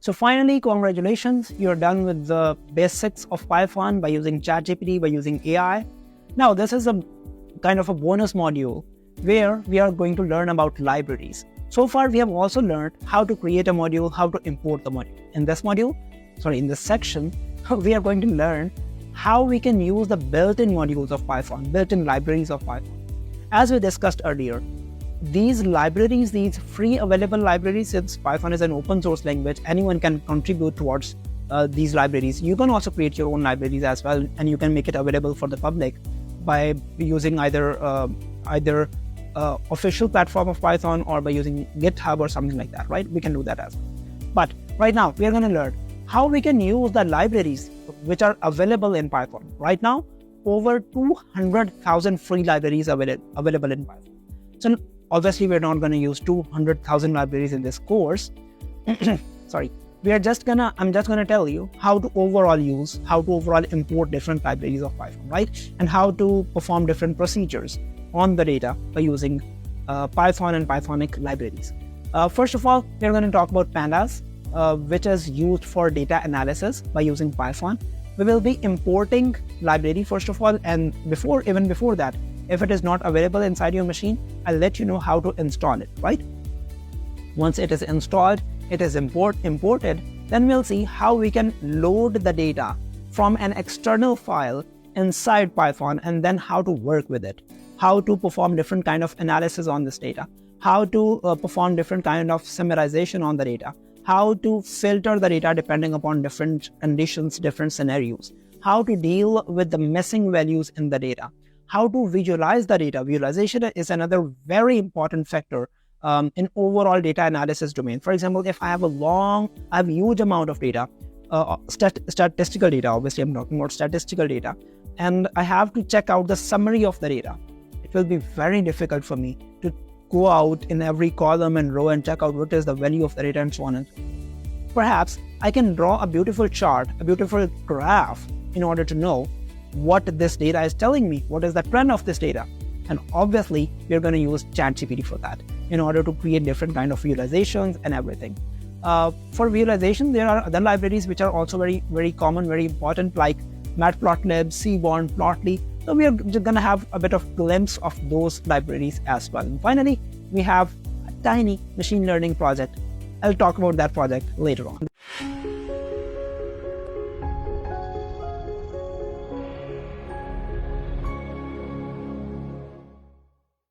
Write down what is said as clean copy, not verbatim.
So finally, congratulations, you're done with the basics of Python by using ChatGPT, by using AI. Now, this is a kind of a bonus module where we are going to learn about libraries. So far, we have also learned how to create a module, how to import the module. In this section, we are going to learn how we can use the built-in modules of Python, built-in libraries of Python. As we discussed earlier, these libraries, these free available libraries, since Python is an open source language, anyone can contribute towards these libraries. You can also create your own libraries as well, and you can make it available for the public by using either official platform of Python or by using GitHub or something like that, right? We can do that as well. But right now, we are going to learn how we can use the libraries which are available in Python. Right now, over 200,000 free libraries available in Python. So obviously, we're not going to use 200,000 libraries in this course. Sorry. I'm just gonna tell you how to overall import different libraries of Python, right? And how to perform different procedures on the data by using Python and Pythonic libraries. First of all, we're going to talk about pandas, which is used for data analysis by using Python. We will be importing library first of all, and even before that, if it is not available inside your machine, I'll let you know how to install it, right? Once it is installed, it is imported, then we'll see how we can load the data from an external file inside Python, and then how to work with it, how to perform different kind of analysis on this data, how to perform different kind of summarization on the data, how to filter the data depending upon different conditions, different scenarios, how to deal with the missing values in the data, how to visualize the data. Visualization is another very important factor in overall data analysis domain. For example, if I have a huge amount of data, statistical data, obviously I'm talking about statistical data, and I have to check out the summary of the data, it will be very difficult for me to go out in every column and row and check out what is the value of the data and so on and so on. Perhaps I can draw a beautiful chart, a beautiful graph in order to know what this data is telling me, what is the trend of this data. And obviously, we're going to use ChatGPT for that in order to create different kind of visualizations and everything. For visualization, there are other libraries which are also very, very common, very important, like Matplotlib, Seaborn, Plotly. So we are just going to have a bit of glimpse of those libraries as well. And finally, we have a tiny machine learning project. I'll talk about that project later on.